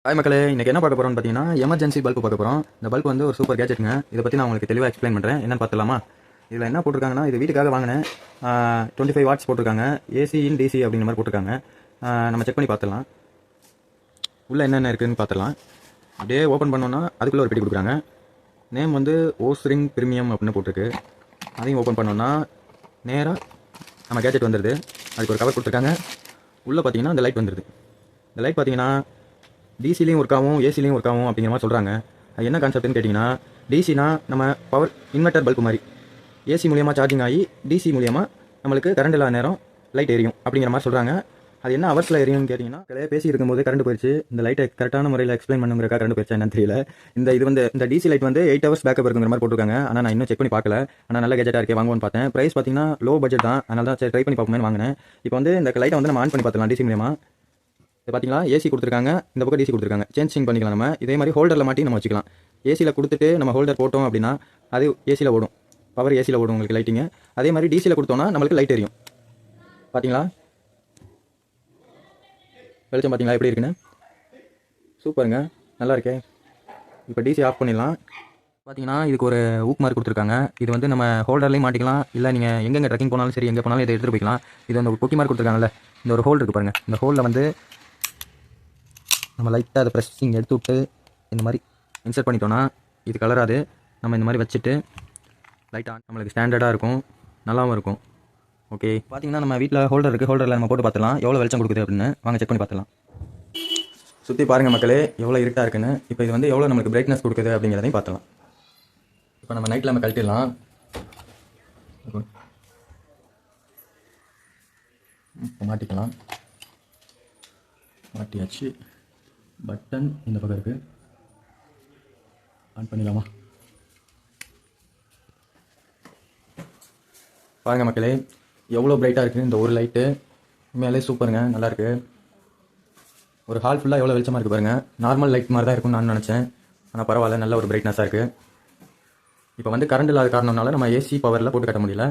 Hi மக்களே, இன்னைக்கு என்ன பார்க்க போறோம்னு பார்த்தீங்கன்னா எமர்ஜென்சி பல்ப் பார்க்க போறோம். இந்த பல்ப் வந்து ஒரு சூப்பர் கேஜெட்டுங்க. இதை பற்றி நான் உங்களுக்கு தெளிவாக எக்ஸ்பிளைன் பண்ணுறேன். என்னன்னு பார்த்தலாமா? இதில் என்ன போட்டிருக்காங்கன்னா, இது வீட்டுக்காக வாங்கினேன். 25 வாட்ஸ் போட்டிருக்காங்க. ஏசி இன் டிசி அப்படிங்கிற மாதிரி போட்டிருக்காங்க. நம்ம செக் பண்ணி பார்த்துடலாம். உள்ளே என்னென்ன இருக்குதுன்னு பார்த்துடலாம். அப்படியே ஓப்பன் பண்ணோன்னா அதுக்குள்ளே ஒரு பெட்டி கொடுக்குறாங்க. நேம் வந்து ஓஸ்ரிங் ப்ரீமியம் அப்படின்னு போட்டிருக்கு. அதையும் ஓப்பன் பண்ணோன்னா நேராக நம்ம கேஜெட் வந்துடுது. அதுக்கு ஒரு கவர் கொடுத்துருக்காங்க. உள்ளே பார்த்தீங்கன்னா இந்த லைட் வந்துடுது. இந்த லைட் பார்த்தீங்கன்னா டிசிலையும் ஒர்க் ஆகும், ஏசிலையும் ஒர்க் ஆகும் அப்படிங்கிற மாதிரி சொல்கிறாங்க. அது என்ன கான்செப்ட்னு கேட்டிங்கன்னா, டிசினா நம்ம பவர் இன்வெர்ட்டர் பல்ப் மாதிரி, ஏசி மூலியமாக சார்ஜிங் ஆகி டிசி மூலியமாக நம்மளுக்கு கரண்ட் இல்லாத நேரம் லைட் எரியும் அப்படிங்கிற மாதிரி சொல்கிறாங்க. அது என்ன ஹவர்ஸில் எரியும்னு கேட்டிங்கன்னா, பேசி இருக்கும்போது கரண்ட் போயிடுச்சு. இந்த லைட்டை கரெக்டான முறையில் எக்ஸ்பிளைன் பண்ணுங்கிறக்கா கரண்ட் போயிடுச்சா என்னன்னு தெரியல. இது வந்து இந்த டிசி லைட் வந்து 8 ஹவர்ஸ் பேக்கப் இருக்குங்கிற மாதிரி போட்டிருக்காங்க. ஆனால் நான் இன்னும் செக் பண்ணி பார்க்கல. ஆனால் நல்ல கேஜெட்டாக இருக்கே, வாங்குவோன்னு பார்த்தேன். ப்ரைஸ் பார்த்தீங்கன்னா லோ பட்ஜெட் தான், அதனால தான் சரி ட்ரை பண்ணி பார்ப்போமே வாங்கினேன். இப்போ வந்து இந்த லைட்டை வந்து நம்ம ஆன் பண்ணி பார்த்துலாம் டிசி மூலியமாக. இது பார்த்தீங்களா, ஏசி கொடுத்துருக்காங்க, இந்த பக்கம் டிசி கொடுத்துருக்காங்க. சேஞ்சிங் பண்ணிக்கலாம். நம்ம இதே மாதிரி ஹோல்டரில் மாட்டி நம்ம வச்சுக்கலாம். ஏசியில் கொடுத்துட்டு நம்ம ஹோல்டர் போட்டோம் அப்படின்னா அது ஏசியில் ஓடும், பவர் ஏசியில் ஓடும் உங்களுக்கு லைட்டிங்க. அதே மாதிரி டிசியில் கொடுத்தோன்னா நம்மளுக்கு லைட் எரியும். பார்த்தீங்களா வெளிச்சம், பார்த்தீங்களா எப்படி இருக்குன்னு? சூப்பருங்க, நல்லா இருக்கே. இப்போ டிசி ஆஃப் பண்ணிடலாம். பார்த்தீங்கன்னா இதுக்கு ஒரு ஊக் மார்க் கொடுத்துருக்காங்க. இது வந்து நம்ம ஹோல்டர்லேயும் மாட்டிக்கலாம், இல்லை நீங்கள் எங்கெங்கே ட்ரெக்கிங் போனாலும் சரி, எங்கே போனாலும் இதை எடுத்துகிட்டு போய்க்கலாம். இது வந்து ஒரு பொக்கி மார்க் கொடுத்துருக்காங்கல்ல, இந்த ஒரு ஹோல் இருக்குது பாருங்கள். இந்த ஹோலில் வந்து நம்ம லைட்டாக அதை ப்ரெஸ்ஸிங் எடுத்து விட்டு இந்த மாதிரி இன்சர்ட் பண்ணிட்டோன்னா இது கலராது. நம்ம இந்த மாதிரி வச்சுட்டு லைட்டாக நம்மளுக்கு ஸ்டாண்டர்டாக இருக்கும், நல்லாவும் இருக்கும். ஓகே, பார்த்தீங்கன்னா நம்ம வீட்டில் ஹோல்டர் இருக்குது. ஹோல்டரில் நம்ம போட்டு பார்த்துலாம் எவ்வளோ வெளிச்சம் கொடுக்குது அப்படின்னு. வாங்க செக் பண்ணி பார்த்துலாம். சுற்றி பாருங்கள் மக்களே, எவ்வளோ இருட்டாக இருக்குன்னு. இப்போ இது வந்து எவ்வளோ நம்மளுக்கு பிரைட்னஸ் கொடுக்குது அப்படிங்கிறதையும் பார்த்துலாம். இப்போ நம்ம நைட்டில் நம்ம கழட்டிடலாம். இப்போ மாட்டிக்கலாம். மாட்டியாச்சு. பட்டன் இந்த பக்கம் இருக்குது, ஆன் பண்ணிடலாமா? பாருங்கள் மக்களே, எவ்வளோ பிரைட்டாக இருக்குது இந்த ஒரு லைட்டு. உண்மையாலே சூப்பருங்க, நல்லாயிருக்கு. ஒரு ஹால் ஃபுல்லாக எவ்வளோ வெளிச்சமாக இருக்குது பாருங்கள். நார்மல் லைட் மாதிரி தான் இருக்கும்னு நான் நினச்சேன், ஆனால் பரவாயில்ல, நல்ல ஒரு பிரைட்னஸாக இருக்குது. இப்போ வந்து கரண்ட் இல்லாத காரணம்னால நம்ம ஏசி பவரில் போட்டு கட்ட முடியல.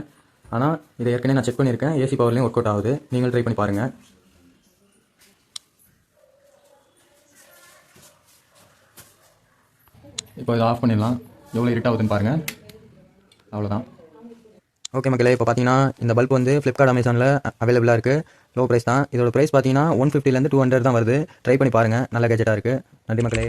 ஆனால் இதை ஏற்கனவே நான் செக் பண்ணியிருக்கேன், ஏசி பவர்லேயும் ஒர்க் அவுட் ஆகுது. நீங்கள் ட்ரை பண்ணி பாருங்கள். இப்போ இதை ஆஃப் பண்ணிடலாம். எவ்வளோ இருட்டாகுதுன்னு பாருங்கள். அவ்வளோதான். ஓகே மக்களே, இப்போ பார்த்தீங்கன்னா இந்த பல்ப் வந்து ஃப்ளிப்கார்ட், அமேசானில் அவைலபிளாக இருக்குது. லோ ப்ரைஸ் தான். இதோட ப்ரைஸ் பார்த்தீங்கன்னா 150லேருந்து 200 தான் வருது. ட்ரை பண்ணி பாருங்கள், நல்ல கேஜெட்டாக இருக்குது. நன்றி மக்களே.